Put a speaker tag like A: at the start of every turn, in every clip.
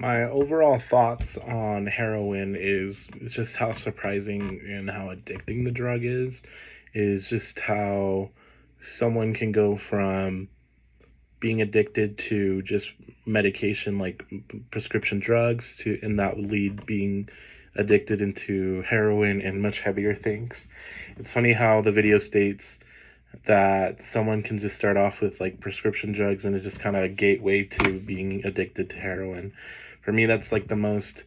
A: My overall thoughts on heroin is just how surprising and how addicting the drug is just how someone can go from being addicted to just medication like prescription drugs to and that would lead being addicted into heroin and much heavier things. It's funny how the video states that someone can just start off with like prescription drugs and it's just kind of a gateway to being addicted to heroin. For me, that's like the most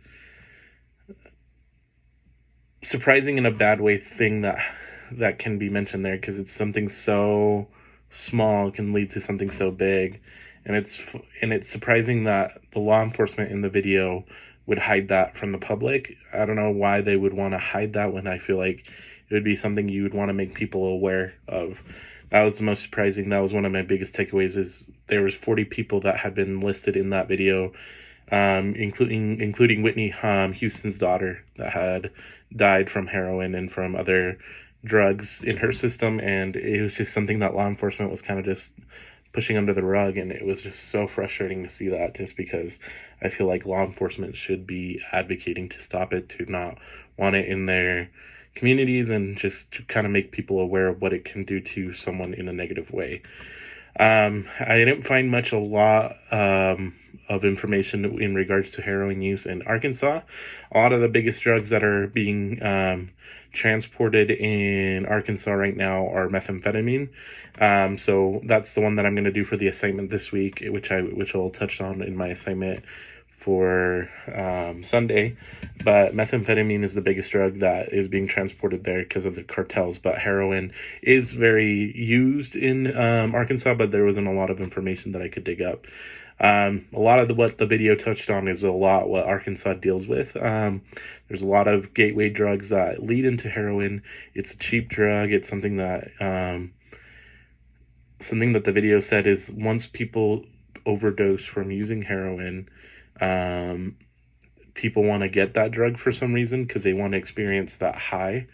A: surprising in a bad way thing that can be mentioned there, because it's something so small can lead to something so big. And it's surprising that the law enforcement in the video would hide that from the public. I don't know why they would want to hide that when I feel like it would be something you would want to make people aware of. That was the most surprising. That was one of my biggest takeaways, is there was 40 people that had been listed in that video, including Whitney Houston's daughter, that had died from heroin and from other drugs in her system. And it was just something that law enforcement was kind of just pushing under the rug, and it was just so frustrating to see that, just because I feel like law enforcement should be advocating to stop it, to not want it in their communities, and just to kind of make people aware of what it can do to someone in a negative way. I didn't find a lot of information in regards to heroin use in Arkansas. A lot of the biggest drugs that are being transported in Arkansas right now are methamphetamine. So that's the one that I'm going to do for the assignment this week, which I'll touch on in my assignment for Sunday. But methamphetamine is the biggest drug that is being transported there because of the cartels. But heroin is very used in Arkansas, but there wasn't a lot of information that I could dig up. A lot of what the video touched on is a lot what Arkansas deals with. There's a lot of gateway drugs that lead into heroin. It's a cheap drug. It's something that the video said is, once people overdose from using heroin, people want to get that drug for some reason, because they want to experience that high,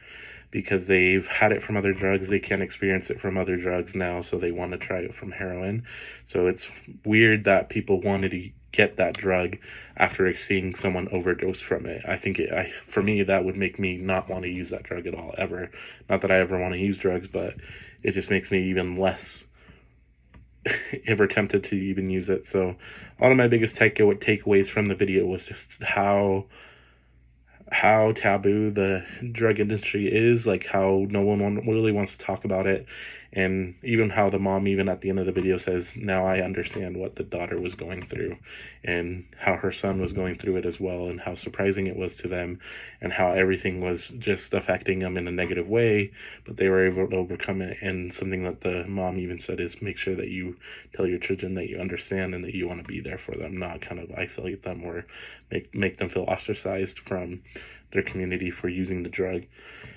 A: because they've had it from other drugs. They can't experience it from other drugs now, so they want to try it from heroin. So it's weird that people wanted to get that drug after seeing someone overdose from it. For me, that would make me not want to use that drug at all, ever. Not that I ever want to use drugs, but it just makes me even less ever tempted to even use it. So one of my biggest takeaways from the video was just how taboo the drug industry is, like how no one really wants to talk about it. And even how the mom, even at the end of the video, says, now I understand what the daughter was going through, and how her son was going through it as well, and how surprising it was to them, and how everything was just affecting them in a negative way, but they were able to overcome it. And something that the mom even said is, make sure that you tell your children that you understand and that you want to be there for them, not kind of isolate them or make them feel ostracized from their community for using the drug.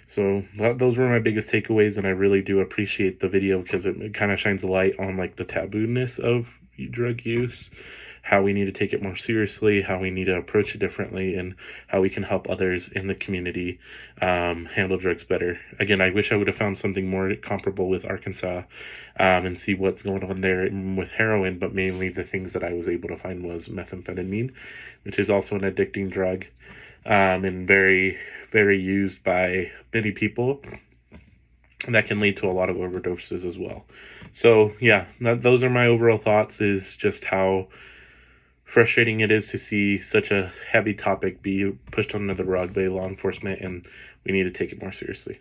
A: So those were my biggest takeaways, and I really do appreciate the video, because it kind of shines a light on like the taboo-ness of drug use, how we need to take it more seriously, how we need to approach it differently, and how we can help others in the community handle drugs better. Again, I wish I would have found something more comparable with Arkansas and see what's going on there with heroin, but mainly the things that I was able to find was methamphetamine, which is also an addicting drug, and very, very used by many people. And that can lead to a lot of overdoses as well. So yeah, those are my overall thoughts, is just how frustrating it is to see such a heavy topic be pushed under the rug by law enforcement, and we need to take it more seriously.